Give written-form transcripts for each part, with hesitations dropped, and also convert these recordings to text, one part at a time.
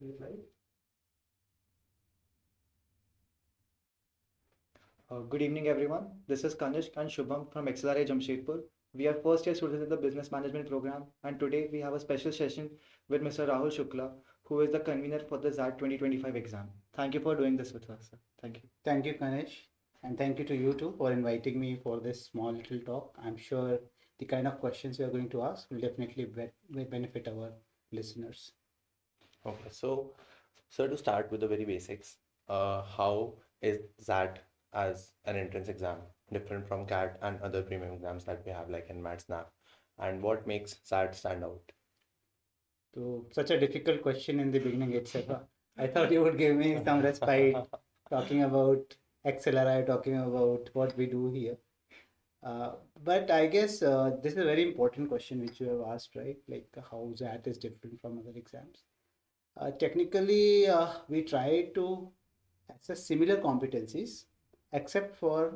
Right. Good evening, everyone. This is Kanishk and Shubham from XLRA Jamshedpur. We are first year students in the business management program, and today we have a special session with Mr. Rahul Shukla, who is the convener for the XAT 2025 exam. Thank you for doing this with us, sir. Thank you. Thank you, Ganesh, and thank you to you too for inviting me for this small little talk. I'm sure the kind of questions we are going to ask will definitely will benefit our listeners. Okay, so to start with the very basics, how is that as an entrance exam different from CAT and other premium exams that we have like in MAT, SNAP, and what makes that stand out? So, such a difficult question in the beginning itself. I thought you would give me some respite talking about XLRI, talking about what we do here. But I guess this is a very important question which you have asked, right? Like how that is different from other exams. Technically, we try to assess similar competencies, except for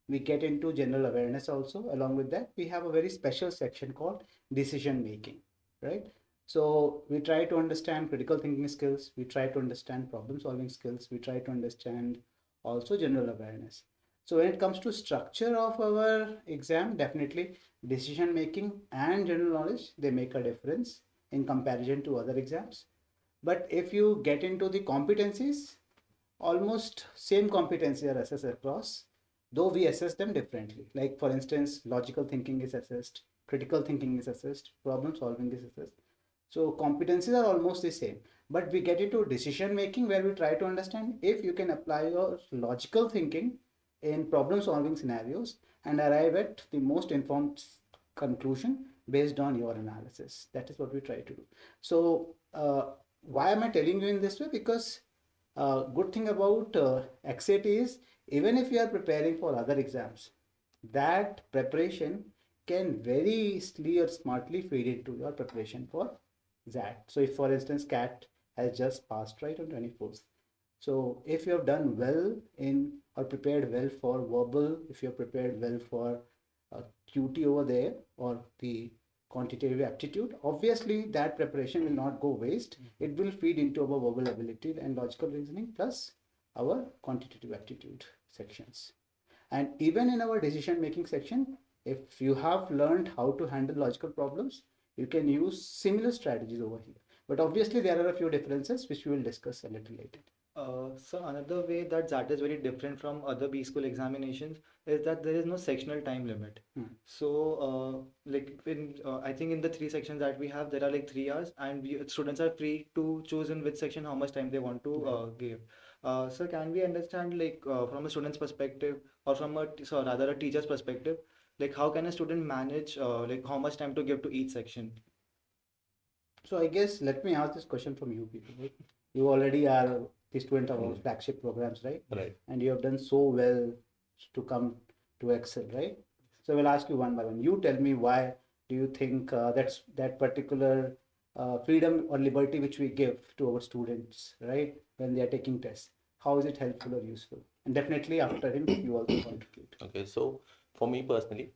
we get into general awareness also. Along with that, we have a very special section called decision making, right? So we try to understand critical thinking skills, we try to understand problem solving skills, we try to understand also general awareness. So when it comes to structure of our exam, definitely decision making and general knowledge, they make a difference in comparison to other exams. But if you get into the competencies, almost same competencies are assessed across, though we assess them differently. Like for instance, logical thinking is assessed, critical thinking is assessed, problem solving is assessed. So competencies are almost the same, but we get into decision making where we try to understand if you can apply your logical thinking in problem solving scenarios and arrive at the most informed conclusion based on your analysis. That is what we try to do. So why am I telling you in this way? Because good thing about XAT is even if you are preparing for other exams, that preparation can very easily or smartly feed into your preparation for XAT. So if for instance CAT has just passed right on 24th. So if you have done well in or prepared well for verbal, if you have prepared well for QT over there or the quantitative aptitude, obviously that preparation will not go waste. It will feed into our verbal ability and logical reasoning plus our quantitative aptitude sections. And even in our decision making section, if you have learned how to handle logical problems, you can use similar strategies over here. But obviously there are a few differences which we will discuss a little later. So another way that XAT is very different from other B school examinations is that there is no sectional time limit. So like I think in the three sections that we have, there are like 3 hours, and students are free to choose in which section how much time they want to give. So can we understand like from a student's perspective or from so rather a teacher's perspective, like how can a student manage like how much time to give to each section? So I guess let me ask this question from you people. Right? You already are the student of our flagship programs, right? Right. And you have done so well to come to Excel, right? So we'll ask you one by one. You tell me why do you think that's that particular freedom or liberty which we give to our students, right, when they are taking tests? How is it helpful or useful? And definitely after him, you also contribute. Okay, so for me personally,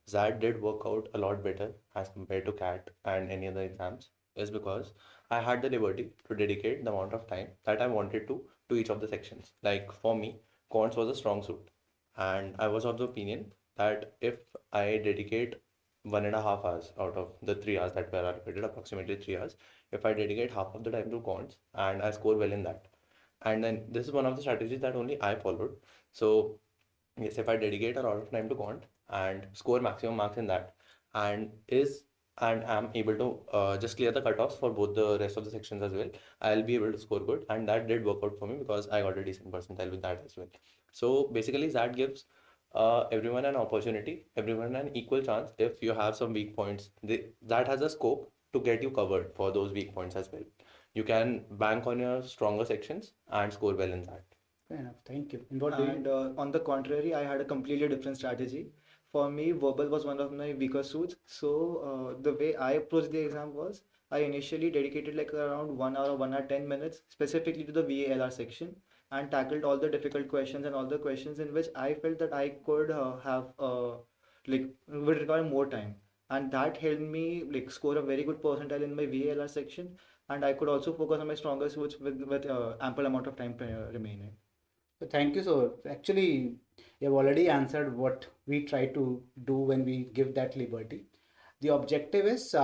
XAT did work out a lot better as compared to CAT and any other exams is because I had the liberty to dedicate the amount of time that I wanted to each of the sections. Like for me, quants was a strong suit, and I was of the opinion that if I dedicate 1.5 hours out of the 3 hours that were allocated, approximately 3 hours, if I dedicate half of the time to quants and I score well in that, and then this is one of the strategies that only I followed. So yes, if I dedicate a lot of time to quant and score maximum marks in that, and is and am able to just clear the cutoffs for both the rest of the sections as well, I'll be able to score good, and that did work out for me because I got a decent percentile with that as well. So basically, that gives everyone an opportunity, everyone an equal chance. If you have some weak points, that has a scope to get you covered for those weak points as well. You can bank on your stronger sections and score well in that. Fair enough. Thank you. And what do And you? on the contrary, I had a completely different strategy. For me, verbal was one of my weaker suits. So the way I approached the exam was I initially dedicated like around 1 hour, 1 hour, 10 minutes specifically to the VALR section and tackled all the difficult questions and all the questions in which I felt that I could have like would require more time. and that helped me like score a very good percentile in my VALR section, and I could also focus on my stronger suits with ample amount of time remaining. So thank you. So actually, you have already answered what we try to do when we give that liberty. The objective is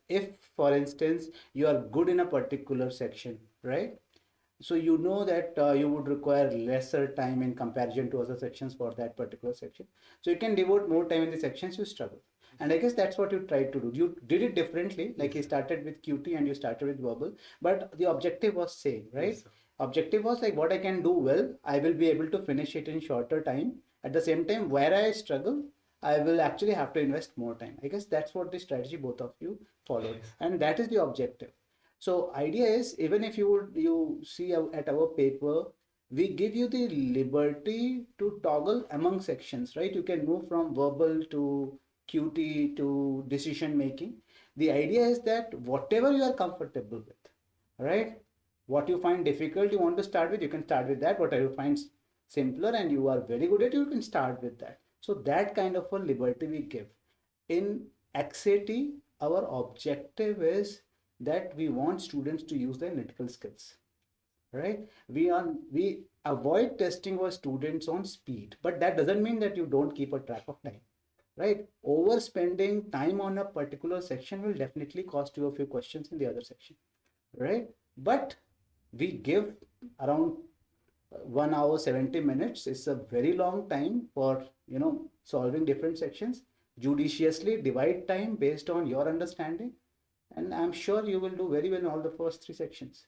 if, for instance, you are good in a particular section, right? So you know that you would require lesser time in comparison to other sections for that particular section. So you can devote more time in the sections you struggle. And I guess that's what you tried to do. You did it differently, like you started with QT and you started with verbal, but the objective was same, right? Yes, sir. Objective was like what I can do well, I will be able to finish it in shorter time. At the same time, where I struggle, I will actually have to invest more time. I guess that's what the strategy both of you followed, Yes. and that is the objective. So idea is, even if you see at our paper, we give you the liberty to toggle among sections, right? You can move from verbal to QT to decision making. The idea is that whatever you are comfortable with, right? What you find difficult, you want to start with, you can start with that. Whatever you find simpler and you are very good at, you can start with that. So that kind of a liberty we give. In XAT, our objective is that we want students to use their analytical skills, right? We avoid testing our students on speed, but that doesn't mean that you don't keep a track of time, right? Overspending time on a particular section will definitely cost you a few questions in the other section, right? But we give around 1 hour 70 minutes. It's a very long time for solving different sections. Judiciously divide time based on your understanding, and I'm sure you will do very well in all the first three sections.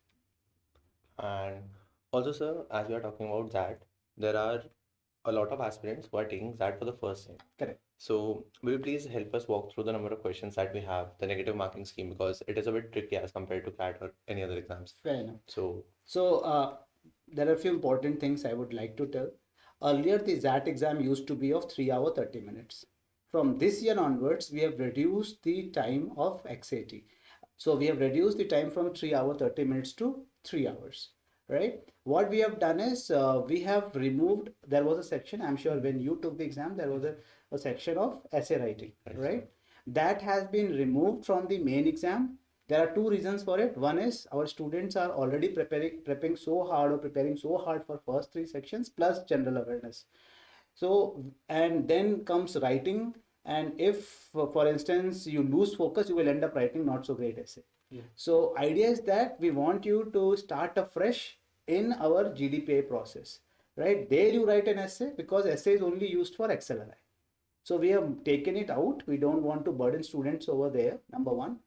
And also, sir, as we are talking about that, there are a lot of aspirants who are taking that for the first time. Correct. So, will you please help us walk through the number of questions that we have, the negative marking scheme, because it is a bit tricky as compared to CAT or any other exams. Fair enough. So, There are a few important things I would like to tell. Earlier, the XAT exam used to be of 3 hour 30 minutes. From this year onwards, we have reduced the time of XAT. So we have reduced the time from 3 hour 30 minutes to 3 hours, right? What we have done is we have removed, there was a section, I'm sure when you took the exam, there was a section of essay writing, right? That has been removed from the main exam. There are two reasons for it. One is our students are already prepping so hard or preparing so hard for first three sections plus general awareness. So, and then comes writing. And if, for instance, you lose focus, you will end up writing not so great essay. Yeah. So idea is that we want you to start afresh in our GDPA process, right? There you write an essay because essay is only used for XLRI. So we have taken it out. We don't want to burden students over there, number one.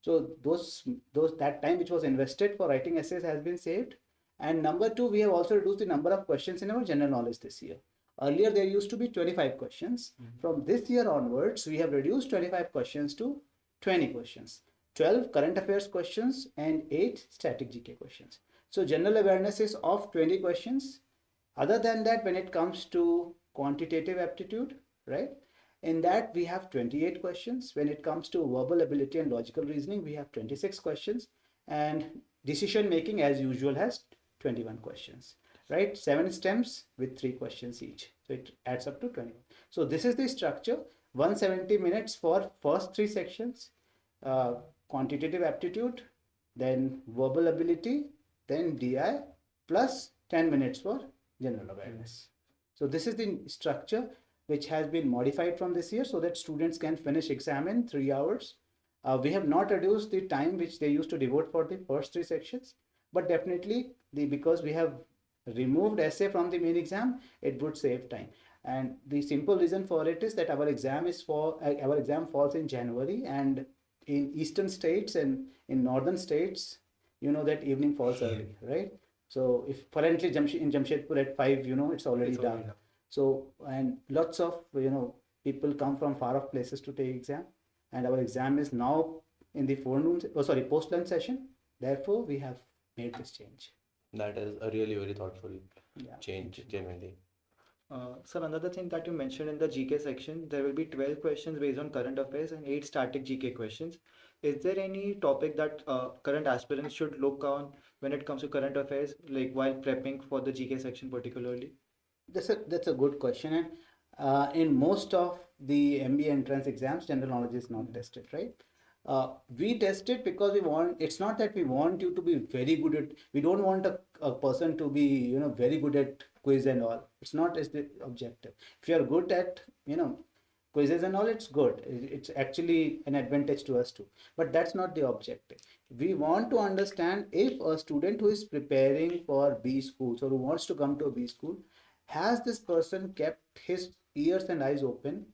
So that time which was invested for writing essays has been saved. And number two, we have also reduced the number of questions in our general knowledge this year. Earlier there used to be 25 questions. From this year onwards, we have reduced 25 questions to 20 questions. 12 current affairs questions and 8 static GK questions. So general awareness is of 20 questions. Other than that, when it comes to quantitative aptitude, right? In that, we have 28 questions. When it comes to verbal ability and logical reasoning, we have 26 questions. And decision making, as usual, has 21 questions, right? 7 stems with 3 questions each. So it adds up to 21. So this is the structure. 170 minutes for first 3 sections, quantitative aptitude, then verbal ability, then DI, plus 10 minutes for general awareness. So this is the structure which has been modified from this year so that students can finish exam in 3 hours. We have not reduced the time which they used to devote for the first 3 sections, but definitely because we have removed essay from the main exam, it would save time. And the simple reason for it is that our exam falls in January, and in eastern states and in northern states, you know that evening falls early, right? So if currently in Jamshedpur at 5, it's already dark. So, and lots of, people come from far off places to take exam, and our exam is now in the post lunch session. Therefore, we have made this change. That is a really very thoughtful change, genuinely. Sir, another thing that you mentioned in the GK section, there will be 12 questions based on current affairs and 8 static GK questions. Is there any topic that current aspirants should look on when it comes to current affairs, like while prepping for the GK section particularly? That's a good question, and In most of the MBA entrance exams, general knowledge is not tested, right? We test it because we want, it's not that we want you to be very good at, we don't want a person to be, very good at quiz and all. It's not as the objective. If you're good at, quizzes and all, it's good. It's actually an advantage to us too. But that's not the objective. We want to understand if a student who is preparing for B schools or who wants to come to a B school, has this person kept his ears and eyes open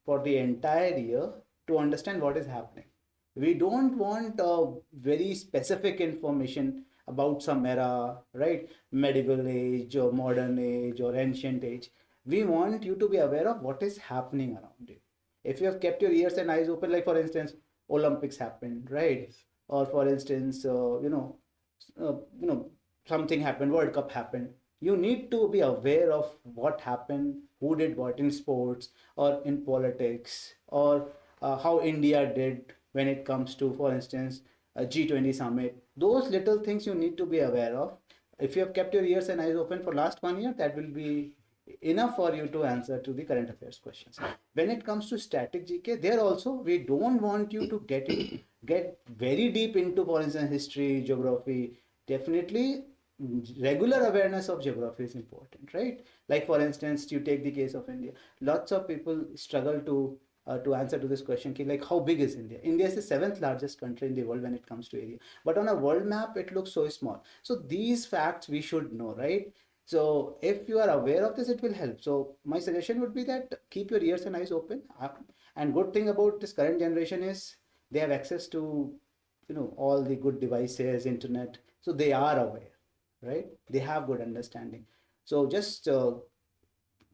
for the entire year to understand what is happening? We don't want very specific information about some era, right? Medieval age or modern age or ancient age. We want you to be aware of what is happening around you. If you have kept your ears and eyes open, like for instance, Olympics happened, right? Or for instance, something happened, World Cup happened. You need to be aware of what happened, who did what in sports or in politics, or how India did when it comes to, for instance, a G20 summit. Those little things you need to be aware of. If you have kept your ears and eyes open for last 1 year, that will be enough for you to answer to the current affairs questions. When it comes to static GK, there also we don't want you to get very deep into, for instance, history, geography. Definitely regular awareness of geography is important, right? Like for instance, you take the case of India. Lots of people struggle to answer to this question, like how big is India? India is the 7th largest country in the world when it comes to area, but on a world map it looks so small. So these facts we should know, right? So if you are aware of this, it will help. So my suggestion would be that keep your ears and eyes open. And good thing about this current generation is they have access to all the good devices, internet, so they are aware, right? They have good understanding. So just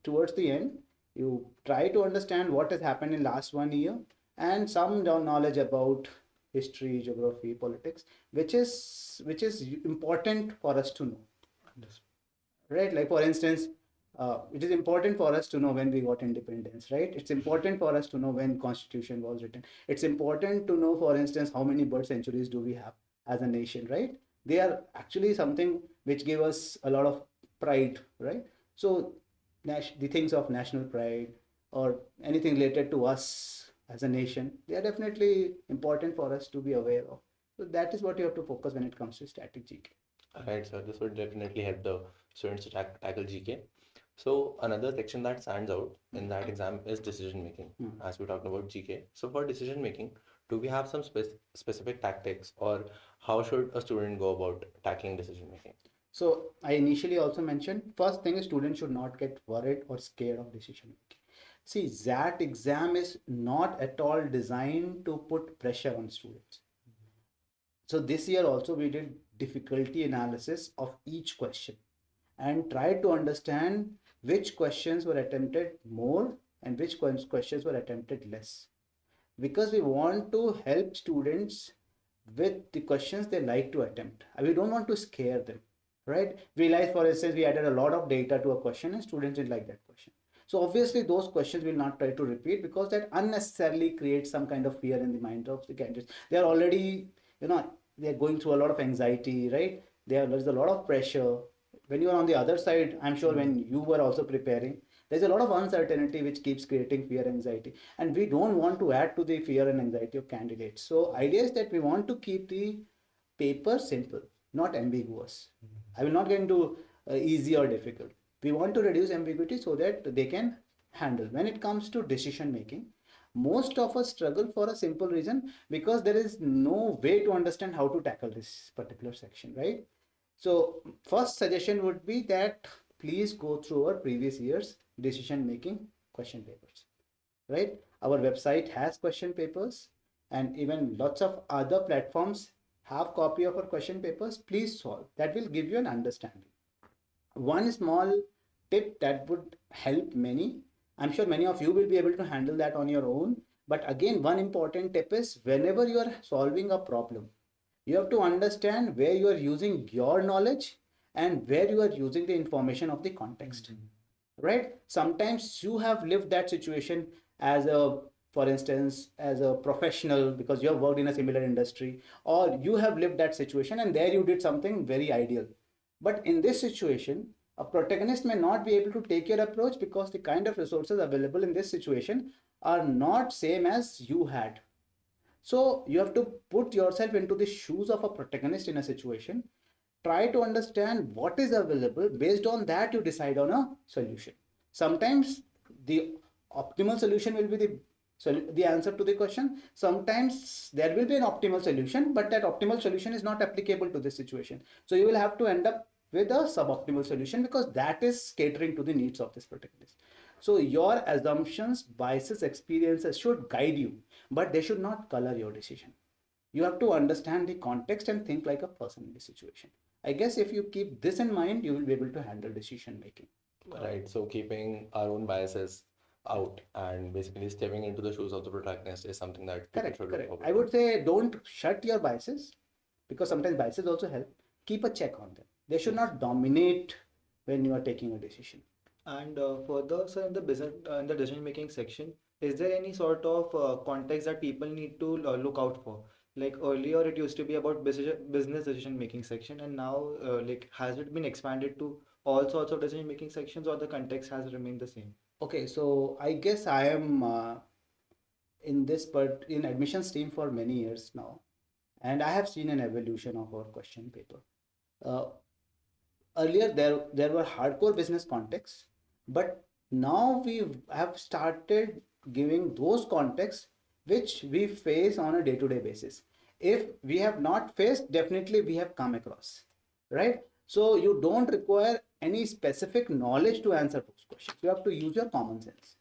towards the end, you try to understand what has happened in last 1 year and some knowledge about history, geography, politics, which is important for us to know, right? Like for instance, it is important for us to know when we got independence, right? It's important for us to know when Constitution was written. It's important to know, for instance, how many birth centuries do we have as a nation, right? They are actually something which give us a lot of pride, right? So the things of national pride or anything related to us as a nation, they are definitely important for us to be aware of. So that is what you have to focus when it comes to static GK. Right, sir. This would definitely help the students to tackle GK. So another section that stands out in that exam is decision making, as we talked about GK. So for decision making, do we have some specific tactics, or how should a student go about tackling decision making? So I initially also mentioned, first thing is students should not get worried or scared of decision making. See, XAT exam is not at all designed to put pressure on students. So this year also we did difficulty analysis of each question and tried to understand which questions were attempted more and which questions were attempted less. Because we want to help students with the questions they like to attempt. We don't want to scare them, right? Realize, for instance, we added a lot of data to a question and students didn't like that question. So obviously those questions will not try to repeat because that unnecessarily creates some kind of fear in the mind of the candidates. They are already, they're going through a lot of anxiety, right? There's a lot of pressure. When you are on the other side, I'm sure when you were also preparing, there's a lot of uncertainty which keeps creating fear, anxiety, and we don't want to add to the fear and anxiety of candidates. So idea is that we want to keep the paper simple, not ambiguous. I will not get into easy or difficult. We want to reduce ambiguity so that they can handle. When it comes to decision making, most of us struggle for a simple reason, because there is no way to understand how to tackle this particular section, right? So first suggestion would be that please go through our previous year's decision making question papers, right? Our website has question papers, and even lots of other platforms have copy of our question papers. Please solve. That will give you an understanding. One small tip that would help many, I'm sure many of you will be able to handle that on your own. But again, one important tip is whenever you are solving a problem, you have to understand where you are using your knowledge and where you are using the information of the context, right? Sometimes you have lived that situation as a, for instance, as a professional because you have worked in a similar industry, or you have lived that situation and there you did something very ideal. But in this situation, A protagonist may not be able to take your approach because the kind of resources available in this situation are not same as you had. So you have to put yourself into the shoes of a protagonist in a situation. Try to understand what is available. Based on that, you decide on a solution. Sometimes the optimal solution will be the answer to the question. Sometimes there will be an optimal solution, but that optimal solution is not applicable to this situation. So you will have to end up with a suboptimal solution because that is catering to the needs of this protagonist. So your assumptions, biases, experiences should guide you, but they should not color your decision. You have to understand the context and think like a person in the situation. I guess if you keep this in mind, you will be able to handle decision making. Right. So keeping our own biases out and basically stepping into the shoes of the protagonist is something that people should look forward I to. would say don't shut your biases because sometimes biases also help. Keep a check on them. They should not dominate when you are taking a decision. And further, sir, in the business, in the decision making section, is there any sort of context that people need to look out for? Like earlier, it used to be about business decision making section, and now, like, has it been expanded to all sorts of decision making sections, or the context has remained the same? Okay, so I guess I am in this but in admissions team for many years now, and I have seen an evolution of our question paper. Uh, Earlier there were hardcore business contexts, but now we have started giving those contexts which we face on a day-to-day basis. If we have not faced, definitely we have come across, right? So you don't require any specific knowledge to answer those questions. You have to use your common sense.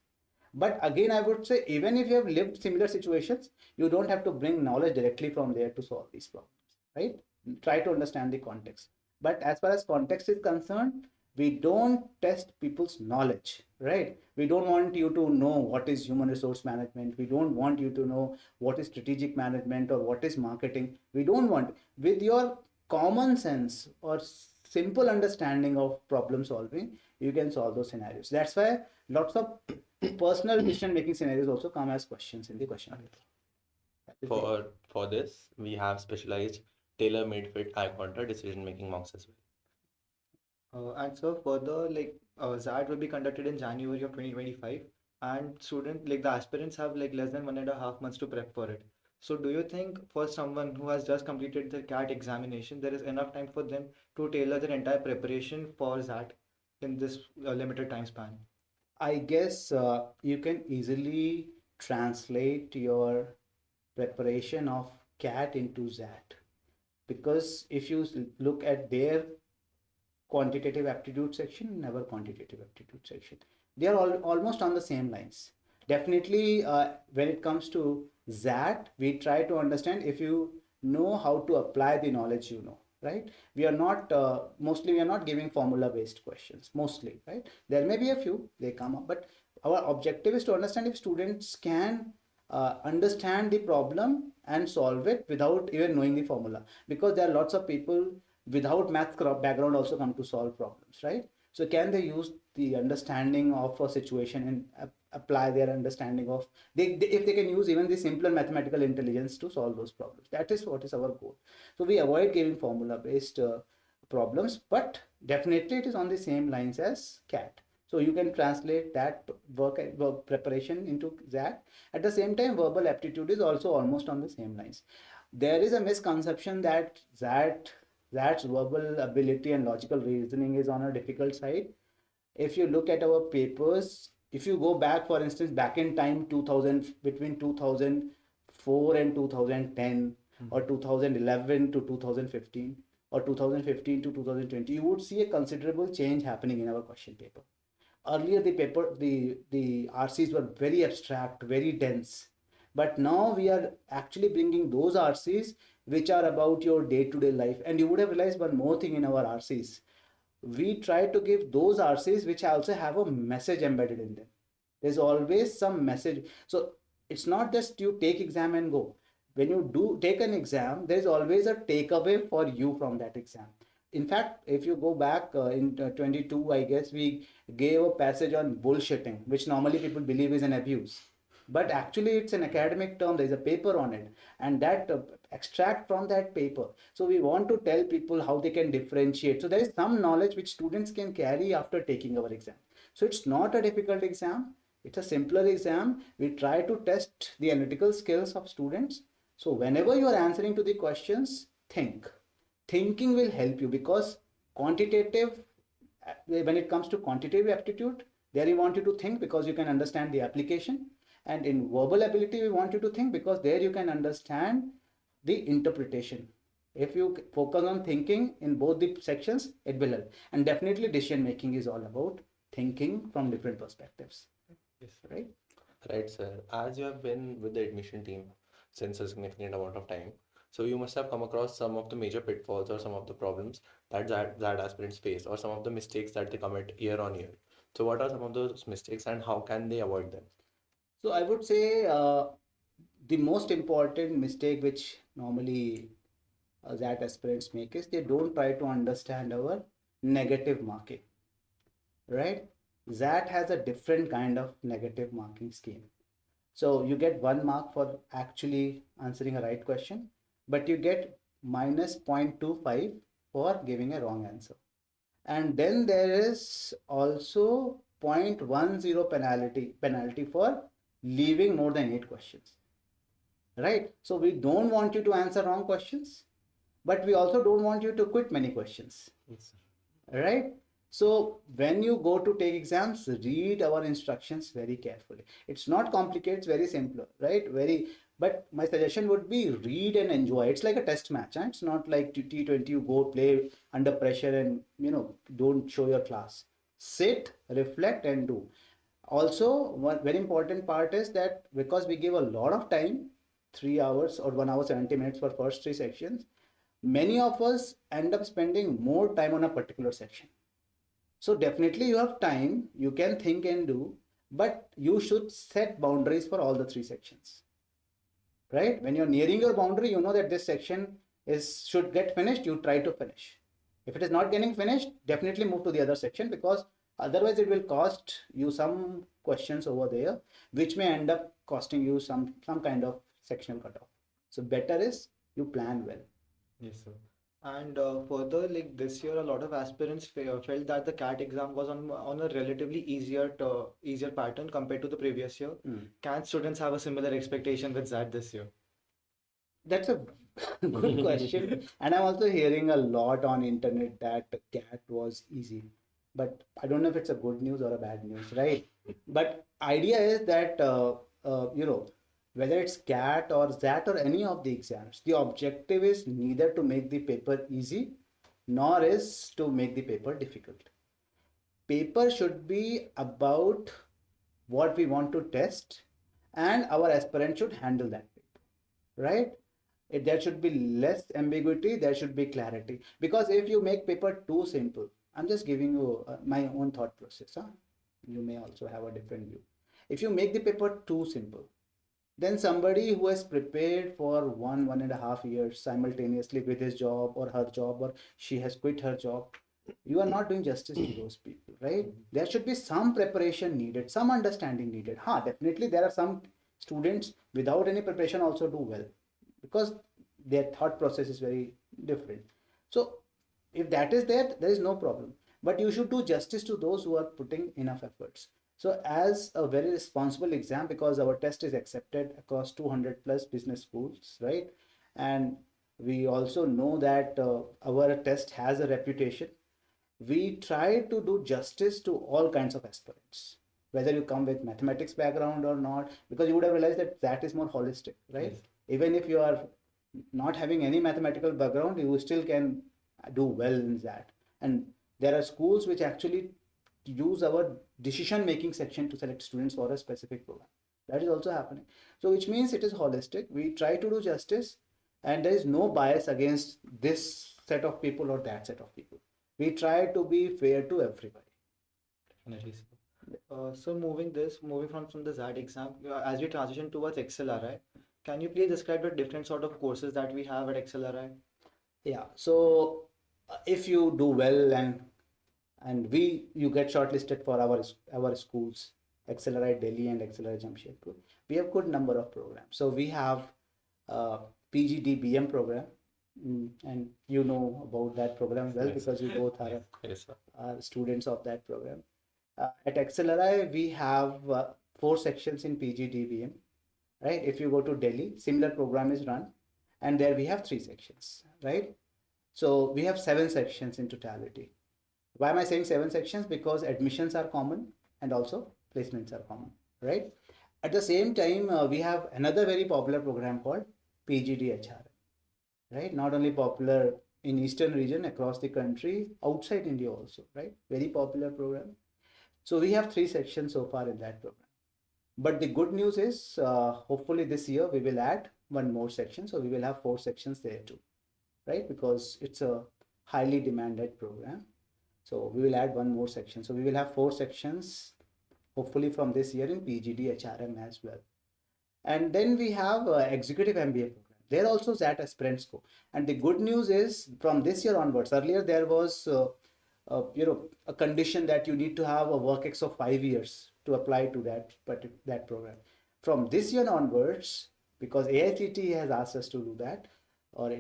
But again, I would say even if you have lived similar situations, you don't have to bring knowledge directly from there to solve these problems, right? Try to understand the context. But as far as context is concerned, we don't test people's knowledge, right? We don't want you to know what is human resource management. We don't want you to know what is strategic management or what is marketing. We don't want, with your common sense or simple understanding of problem solving, you can solve those scenarios. That's why lots of personal decision making scenarios also come as questions in the question paper. For this, we have specialized tailor-made fit iQuanta decision-making mocks as well. And so further, like XAT will be conducted in January of 2025, and student like the aspirants have like less than 1.5 months to prep for it. So do you think for someone who has just completed their CAT examination, there is enough time for them to tailor their entire preparation for XAT in this limited time span? I guess you can easily translate your preparation of CAT into XAT because if you look at their quantitative aptitude section and our quantitative aptitude section, they are almost on the same lines. Definitely, when it comes to XAT, we try to understand if you know how to apply the knowledge you know, right? We are not mostly we are not giving formula based questions mostly, right? There may be a few they come up, but our objective is to understand if students can understand the problem and solve it without even knowing the formula, because there are lots of people without math background also come to solve problems, right? So can they use the understanding of a situation and apply their understanding of if they can use even the simpler mathematical intelligence to solve those problems. That is what is our goal. So we avoid giving formula based problems, but definitely it is on the same lines as CAT. So you can translate that work preparation into XAT. At the same time, verbal aptitude is also almost on the same lines. There is a misconception that that's verbal ability and logical reasoning is on a difficult side. If you look at our papers, if you go back, for instance, back in time, 2000, between 2004 and 2010, or 2011 to 2015, or 2015 to 2020, you would see a considerable change happening in our question paper. Earlier, the RCs were very abstract, very dense, but now we are actually bringing those RCs which are about your day-to-day life. And you would have realized one more thing in our RCs. We try to give those RCs which also have a message embedded in them. There's always some message. So it's not just you take exam and go. When you do take an exam, there's always a takeaway for you from that exam. In fact, if you go back in 22, I guess we gave a passage on bullshitting, which normally people believe is an abuse. But actually, it's an academic term. There's a paper on it. And that extract from that paper. So we want to tell people how they can differentiate. So there is some knowledge which students can carry after taking our exam. So it's not a difficult exam. It's a simpler exam. We try to test the analytical skills of students. So whenever you are answering to the questions, think. Thinking will help you, because quantitative, when it comes to quantitative aptitude, there we want you to think because you can understand the application. And in verbal ability, we want you to think because there you can understand the interpretation. If you focus on thinking in both the sections, it will help. And definitely decision making is all about thinking from different perspectives. Yes, Right? Right, sir. As you have been with the admission team since a significant amount of time, so you must have come across some of the major pitfalls or some of the problems that that aspirants face, or some of the mistakes that they commit year on year. So what are some of those mistakes and how can they avoid them? So I would say the most important mistake which normally that aspirants make is they don't try to understand our negative marking, right? That has a different kind of negative marking scheme. So you get 1 mark for actually answering a right question, but you get minus 0.25 for giving a wrong answer. And then there is also 0.10 penalty for leaving more than 8 questions, right? So we don't want you to answer wrong questions, but we also don't want you to quit many questions. Yes. Right? So when you go to take exams, read our instructions very carefully. It's not complicated, it's very simple, right? But my suggestion would be read and enjoy. It's like a test match. Huh? It's not like T20, you go play under pressure and don't show your class. Sit, reflect, and do. Also, one very important part is that because we give a lot of time, 3 hours or 1 hour 70 minutes for first 3 sections, many of us end up spending more time on a particular section. So definitely you have time, you can think and do, but you should set boundaries for all the 3 sections, right? When you're nearing your boundary, you know that this section should get finished, you try to finish. If it is not getting finished, definitely move to the other section, because otherwise it will cost you some questions over there, which may end up costing you some kind of sectional cutoff. So better is you plan well. Yes, sir. And further, like this year, a lot of aspirants felt that the CAT exam was on a relatively easier pattern compared to the previous year. Can students have a similar expectation with that this year? That's a good question. And I'm also hearing a lot on internet that CAT was easy. But I don't know if it's a good news or a bad news, right? But idea is that whether it's CAT or XAT or any of the exams, the objective is neither to make the paper easy nor is to make the paper difficult. Paper should be about what we want to test, and our aspirant should handle that paper, right? There should be less ambiguity, there should be clarity. Because if you make paper too simple, I'm just giving you my own thought process. Huh? You may also have a different view. If you make the paper too simple, then somebody who has prepared for 1.5 years simultaneously with his job or her job, or she has quit her job, you are not doing justice to those people, right? There should be some preparation needed, some understanding needed. Definitely there are some students without any preparation also do well, because their thought process is very different. So if that is there is no problem, but you should do justice to those who are putting enough efforts. So as a very responsible exam, because our test is accepted across 200 plus business schools, right? And we also know that our test has a reputation. We try to do justice to all kinds of aspirants, whether you come with mathematics background or not, because you would have realized that that is more holistic, right? Yes. Even if you are not having any mathematical background, you still can do well in that. And there are schools which actually use our decision making section to select students for a specific program. That is also happening. So which means it is holistic. We try to do justice, and there is no bias against this set of people or that set of people. We try to be fair to everybody. Definitely. So moving from the XAT exam, as we transition towards XLRI, can you please describe the different sort of courses that we have at XLRI? Yeah. So if you do well and you get shortlisted for our schools, XLRI Delhi and XLRI Jamshedpur, we have good number of programs. So we have PGDBM program. And you know about that program well, Yes. because you both are, Yes, sir. are students of that program. At XLRI, we have 4 sections in PGDBM, right? If you go to Delhi, similar program is run, and there we have 3 sections, right? So we have 7 sections in totality. Why am I saying 7 sections? Because admissions are common and also placements are common, right? At the same time, we have another very popular program called PGDHR, right? Not only popular in eastern region, across the country, outside India also, right? Very popular program. So we have 3 sections so far in that program. But the good news is, hopefully this year we will add one more section. So we will have 4 sections there too, right? Because it's a highly demanded program. So we will add one more section. So we will have 4 sections, hopefully from this year in PGD HRM as well. And then we have executive MBA program. There also that aspirants go. And the good news is, from this year onwards, earlier there was a condition that you need to have a work ex of 5 years to apply to that program. From this year onwards, because AICT has asked us to do that, or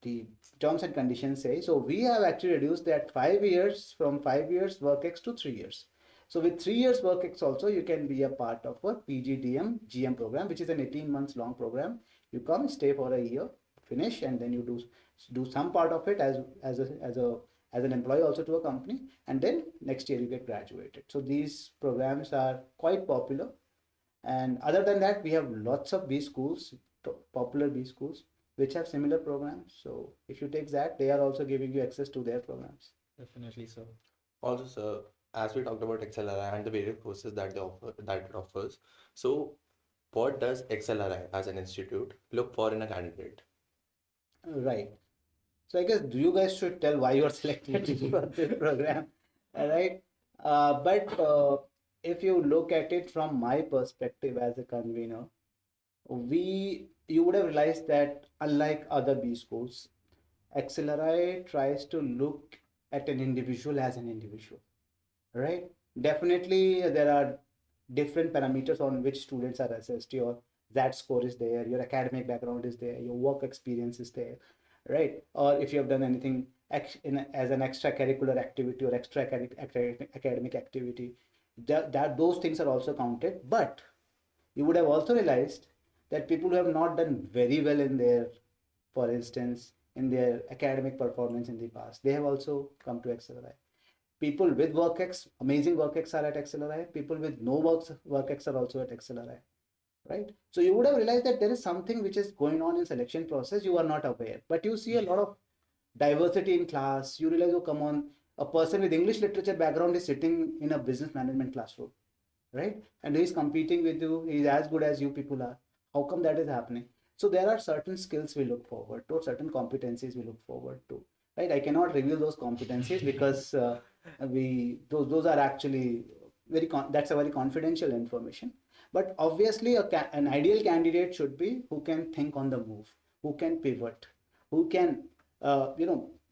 the terms and conditions say, so we have actually reduced that 5 years, from 5 years work ex to 3 years. So with 3 years work ex also, you can be a part of a PGDM GM program, which is an 18 months long program. You come, stay for a year, finish, and then you do some part of it as an employee also to a company, and then next year you get graduated. So these programs are quite popular. And other than that, we have lots of B schools, popular B schools, which have similar programs. So if you take that, they are also giving you access to their programs. Definitely so. Also, sir, as we talked about XLRI and the various courses that they offer, that it offers, so what does XLRI as an institute look for in a candidate? Right. So I guess you guys should tell why you are selected for this program. All right. But if you look at it from my perspective as a convener, you would have realized that unlike other B schools, XLRI tries to look at an individual as an individual, right? Definitely, there are different parameters on which students are assessed. Your that score is there, your academic background is there, your work experience is there, right? Or if you have done anything as an extracurricular activity or extra academic activity, that those things are also counted. But you would have also realized that people who have not done very well in their, for instance, in their academic performance in the past, they have also come to XLRI. People with WorkX, amazing WorkX are at XLRI. People with no WorkX are also at XLRI, right? So you would have realized that there is something which is going on in selection process. You are not aware, but you see a lot of diversity in class. You realize, oh, come on, a person with English literature background is sitting in a business management classroom, right? And he's competing with you. He's as good as you people are. How come that is happening? So there are certain skills we look forward to, certain competencies we look forward to, right? I cannot reveal those competencies because those are actually that's a very confidential information. But obviously, an ideal candidate should be who can think on the move, who can pivot, who can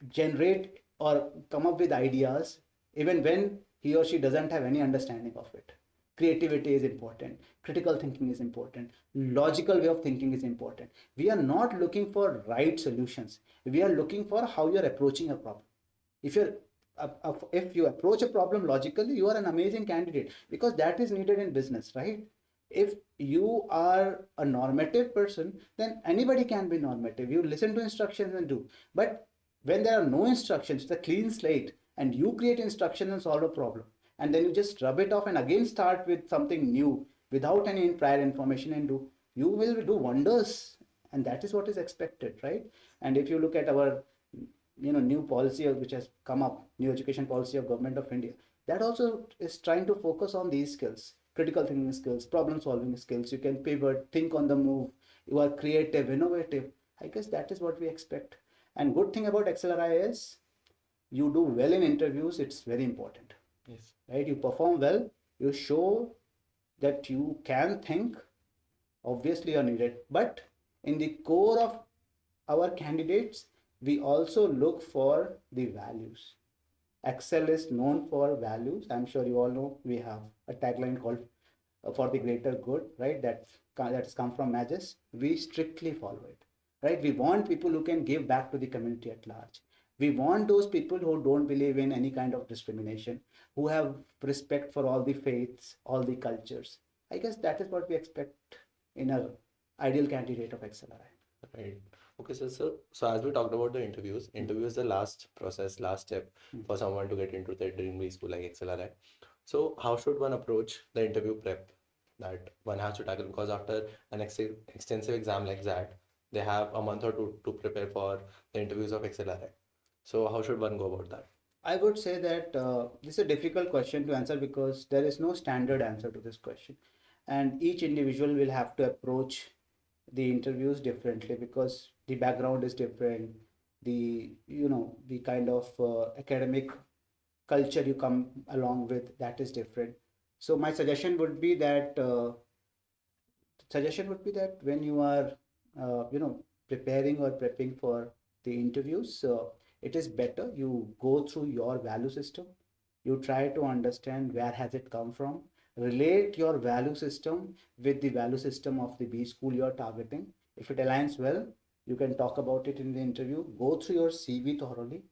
generate or come up with ideas even when he or she doesn't have any understanding of it. Creativity is important, critical thinking is important, logical way of thinking is important. We are not looking for right solutions, we are looking for how you're approaching a problem. If you're if you approach a problem logically, you are an amazing candidate, because that is needed in business, right? If you are a normative person, then anybody can be normative. You listen to instructions and do. But when there are no instructions, it's a clean slate, and you create instructions and solve a problem, and then you just rub it off and again start with something new without any prior information, and you will do wonders. And that is what is expected, right? And if you look at our new policy which has come up, new education policy of Government of India, that also is trying to focus on these skills: critical thinking skills, problem solving skills. You can pivot, think on the move, you are creative, innovative. I guess that is what we expect. And good thing about XLRI is you do well in interviews. It's very important. Yes. Right? You perform well, you show that you can think. Obviously you're needed, but in the core of our candidates, we also look for the values. Excel is known for values. I'm sure you all know we have a tagline called for the greater good, right? That has come from Magis. We strictly follow it. right? We want people who can give back to the community at large. We want those people who don't believe in any kind of discrimination, who have respect for all the faiths, all the cultures. I guess that is what we expect in a ideal candidate of XLRI. Right. Okay, so as we talked about the interview is the last process, last step for someone to get into their dream B school like XLRI. So how should one approach the interview prep that one has to tackle? Because after an extensive exam like that, they have a month or two to prepare for the interviews of XLRI. So how should one go about that? I would say that this is a difficult question to answer because there is no standard answer to this question. And each individual will have to approach the interviews differently because the background is different. The kind of academic culture you come along with, that is different. So my suggestion would be that when you are preparing or prepping for the interviews, it is better you go through your value system. You try to understand where has it come from, relate your value system with the value system of the B school you are targeting. If it aligns well, you can talk about it in the interview. Go through your CV thoroughly,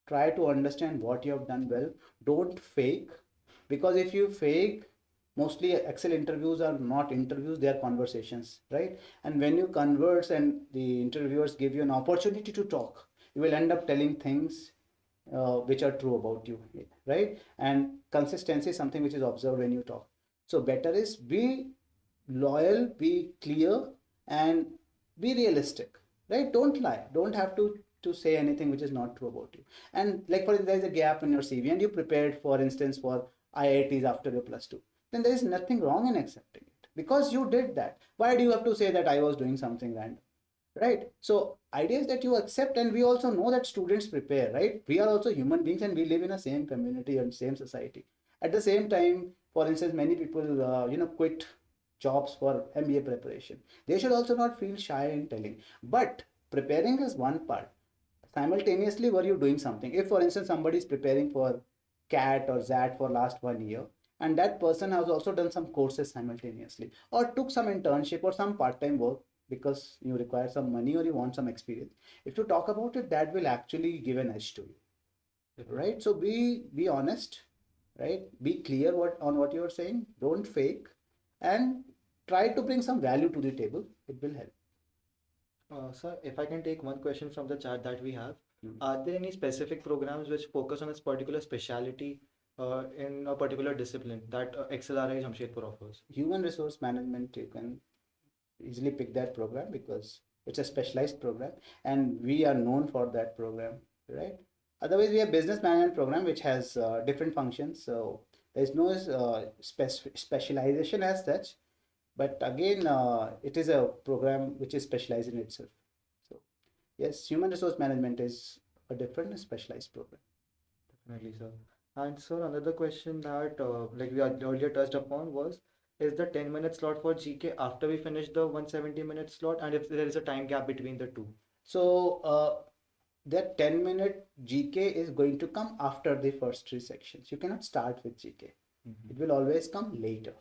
try to understand what you have done well. Don't fake, because if you fake, mostly Excel interviews are not interviews, they are conversations, right? And when you converse and the interviewers give you an opportunity to talk, you will end up telling things which are true about you, right? And consistency is something which is observed when you talk. So better is be loyal, be clear, and be realistic, right? Don't lie. Don't have to say anything which is not true about you. And like for there is a gap in your CV and you prepared, for instance, for IITs after your plus two, then there is nothing wrong in accepting it because you did that. Why do you have to say that I was doing something random? Right? So idea is that you accept, and we also know that students prepare, right? We are also human beings and we live in a same community and same society. At the same time, for instance, many people quit jobs for MBA preparation. They should also not feel shy in telling. But preparing is one part. Simultaneously, were you doing something? If for instance somebody is preparing for CAT or XAT for last 1 year, and that person has also done some courses simultaneously or took some internship or some part-time work because you require some money or you want some experience, if you talk about it, that will actually give an edge to you, right? So be honest, right? Be clear what you are saying. Don't fake, and try to bring some value to the table. It will help. Sir, if I can take one question from the chat that we have, Hmm. are there any specific programs which focus on a particular specialty in a particular discipline that XLRI Jamshedpur offers? Human resource management, you can easily pick that program because it's a specialized program and we are known for that program, right? Otherwise, we have business management program which has different functions. So there's no specialization as such, but again, it is a program which is specialized in itself. So yes, human resource management is a different specialized program. Definitely, sir. And sir, another question that like we had earlier touched upon was, is the 10-minute slot for GK after we finish the 170-minute slot, and if there is a time gap between the two? So that 10-minute GK is going to come after the first three sections. You cannot start with GK. It will always come later,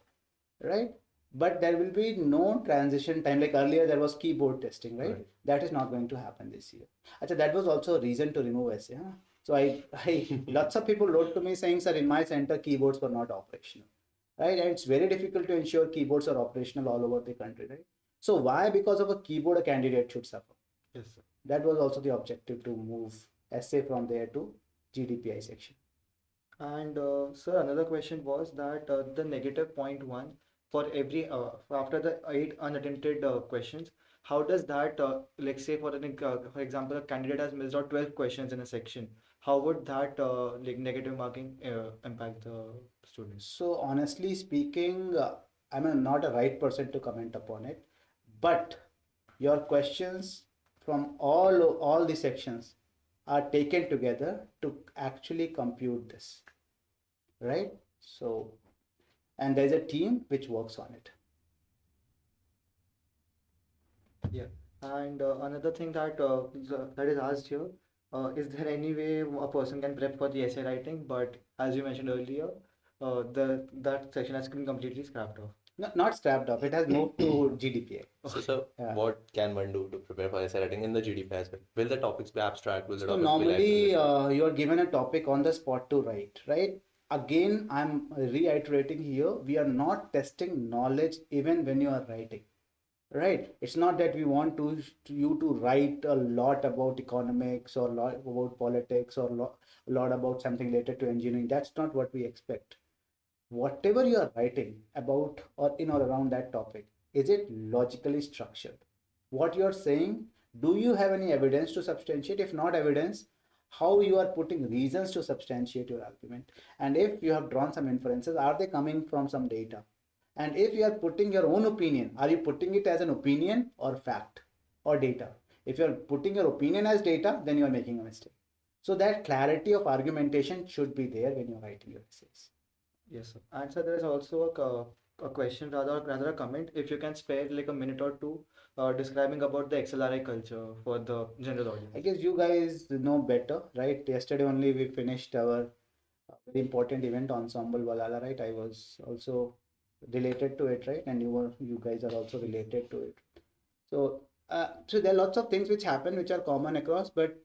right? But there will be no transition time. Like earlier, there was keyboard testing, right? Right. That is not going to happen this year. Achha, that was also a reason to remove essay. Huh? So lots of people wrote to me saying, sir, in my center, keyboards were not operational, right? And it's very difficult to ensure keyboards are operational all over the country, right? So why, because of a keyboard, a candidate should suffer? Yes, sir. That was also the objective, to move essay from there to GDPI section. And sir, another question was that the negative point one for every after the 8 unattempted questions, how does that like say for example a candidate has missed out 12 questions in a section, how would that like negative marking impact the students? So honestly speaking, I'm not a right person to comment upon it, but your questions from all the sections are taken together to actually compute this, right? So, and there's a team which works on it. Yeah. And another thing that that is asked here, is there any way a person can prep for the essay writing? But as you mentioned earlier, the that section has been completely scrapped off. Not strapped up. It has moved to GDPA. So, Yeah. what can one do to prepare for essay writing in the GDP as well? Will the topics be abstract? Will the So topics be normally like? you are given a topic on the spot to write, right? Again, I'm reiterating here, we are not testing knowledge even when you are writing, right? It's not that we want you to write a lot about economics or lot about politics or a lot about something related to engineering. That's not what we expect. Whatever you are writing about or in or around that topic, is it logically structured? What you are saying, do you have any evidence to substantiate? If not evidence, how you are putting reasons to substantiate your argument? And if you have drawn some inferences, are they coming from some data? And if you are putting your own opinion, are you putting it as an opinion or fact or data? If you are putting your opinion as data, then you are making a mistake. So that clarity of argumentation should be there when you're writing your essays. Yes, sir. And so there is also a question, rather a comment. If you can spare like a minute or two, describing about the XLRI culture for the general audience. I guess you guys know better, right? Yesterday only we finished our very important event, Ensemble Valhalla, right? I was also related to it, right? And you guys are also related to it. So there are lots of things which happen which are common across, but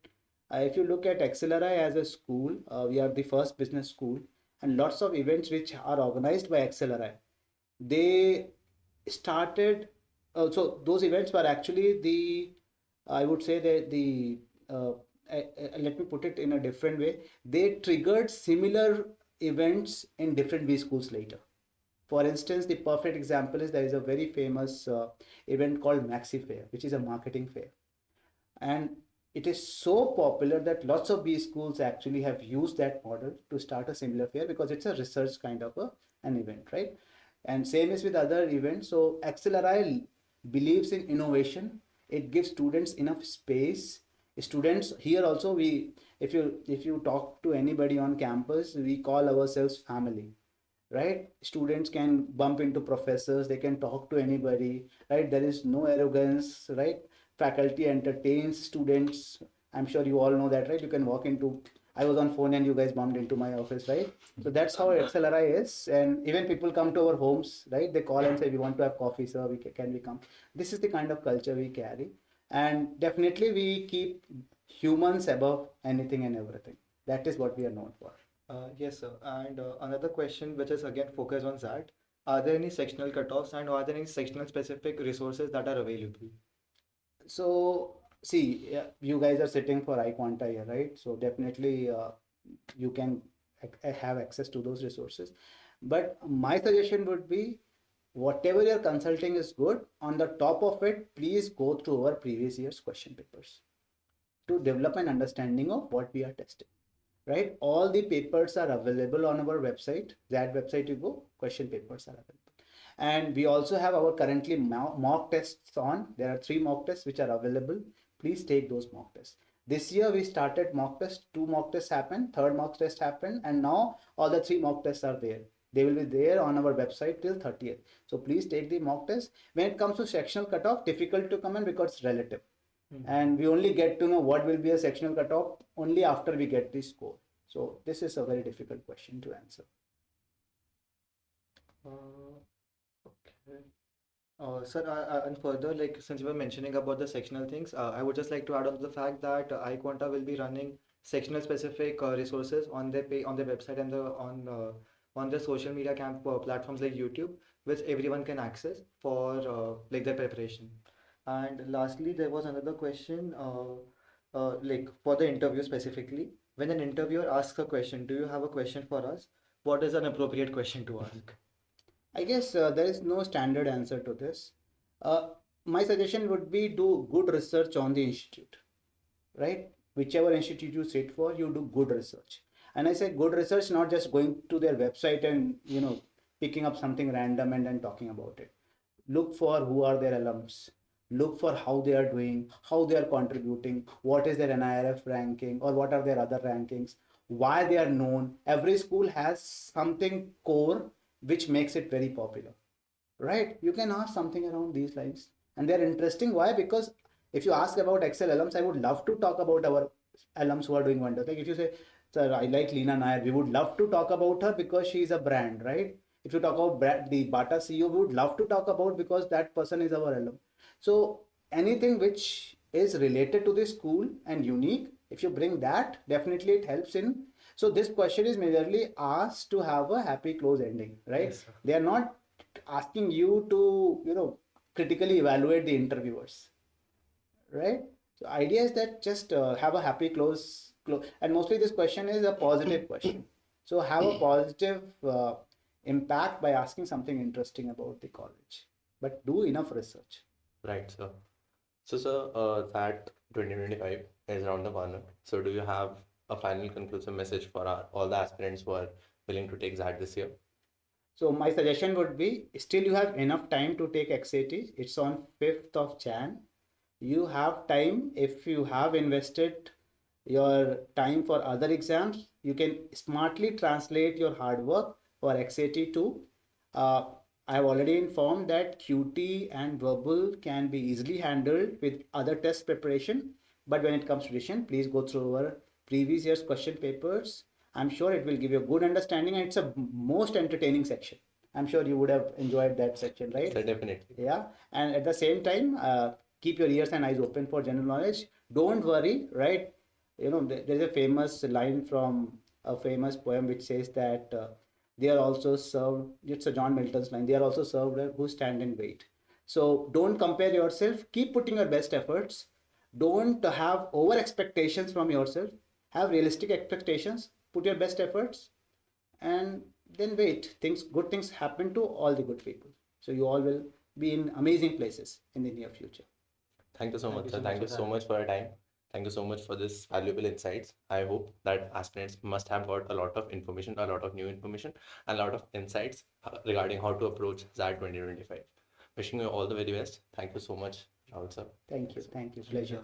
if you look at XLRI as a school, we are the first business school, and lots of events which are organized by XLRI. They started, so those events were actually I would say that let me put it in a different way. They triggered similar events in different B schools later. For instance, the perfect example is there is a very famous event called Maxi Fair, which is a marketing fair. And it is so popular that lots of B schools actually have used that model to start a similar fair because it's a research kind of an event, right? And same is with other events. So XLRI believes in innovation. It gives students enough space. Students here also, if you talk to anybody on campus, we call ourselves family, right? Students can bump into professors, they can talk to anybody, right? There is no arrogance, right? Faculty entertains students. I'm sure you all know that, right? You can walk into, I was on phone and you guys bumped into my office, right? So that's how XLRI is. And even people come to our homes, right? They call and say, we want to have coffee, sir, can we come? This is the kind of culture we carry. And definitely we keep humans above anything and everything. That is what we are known for. Yes, sir. And another question, which is again focused on that, are there any sectional cutoffs and are there any sectional specific resources that are available? So, see, you guys are sitting for iQuanta here, right? So definitely you can have access to those resources. But my suggestion would be, whatever you're consulting is good. On the top of it, please go through our previous year's question papers to develop an understanding of what we are testing, right? All the papers are available on our website. That website you go, question papers are available. And we also have our currently mock tests on. There are 3 mock tests which are available. Please take those mock tests. This year we started mock tests. 2 mock tests happened, 3rd mock test happened, and now all the 3 mock tests are there. They will be there on our website till 30th. So please take the mock test. When it comes to sectional cutoff, difficult to comment because it's relative. And we only get to know what will be a sectional cutoff only after we get the score. So this is a very difficult question to answer. Okay. Sir, and further, like since you were mentioning about the sectional things, I would just like to add on to the fact that iQuanta will be running sectional specific resources on their on their website and on the social media platforms like YouTube, which everyone can access for like their preparation. And lastly, there was another question, like for the interview specifically, when an interviewer asks a question, do you have a question for us? What is an appropriate question to ask? I guess there is no standard answer to this. My suggestion would be do good research on the institute, right? Whichever institute you sit for, you do good research. And I say good research, not just going to their website and picking up something random and then talking about it. Look for who are their alums. Look for how they are doing, how they are contributing, what is their NIRF ranking, or what are their other rankings, why they are known. Every school has something core which makes it very popular, right? You can ask something around these lines, and they're interesting. Why? Because if you ask about Excel alums, I would love to talk about our alums who are doing wonders. Like if you say, sir, I like Leena Nair, we would love to talk about her because she is a brand, right? If you talk about the Bata CEO, we would love to talk about, because that person is our alum. So anything which is related to the school and unique, if you bring that, definitely it helps in. So this question is majorly asked to have a happy close ending, right? Yes, sir. They are not asking you to critically evaluate the interviewers, right? So idea is that just have a happy close, and mostly this question is a positive question. So have a positive impact by asking something interesting about the college, but do enough research. Right, sir. So, sir, that 2025 is around the corner. So, do you have a final conclusive message for all the aspirants who are willing to take XAT this year? So my suggestion would be, still you have enough time to take XAT. It's on 5th of Jan. You have time. If you have invested your time for other exams, you can smartly translate your hard work for XAT too. I have already informed that QT and verbal can be easily handled with other test preparation. But when it comes to decision, please go through our previous year's question papers. I'm sure it will give you a good understanding, and it's a most entertaining section. I'm sure you would have enjoyed that section, right? So, definitely. Yeah, and at the same time, keep your ears and eyes open for general knowledge. Don't worry, right? There's a famous line from a famous poem which says that they are also served. It's a John Milton's line. They are also served who stand and wait. So don't compare yourself. Keep putting your best efforts. Don't have over expectations from yourself. Have realistic expectations. Put your best efforts, and then wait. Good things happen to all the good people. So you all will be in amazing places in the near future. Thank you so Thank much, you sir. so Thank much you for so that. much for your time. Thank you so much for this valuable insights. I hope that aspirants must have got a lot of information, a lot of new information, and a lot of insights regarding how to approach XAT 2025. Wishing you all the very best. Thank you so much, Rahul sir. Thank you. Thank you. Pleasure.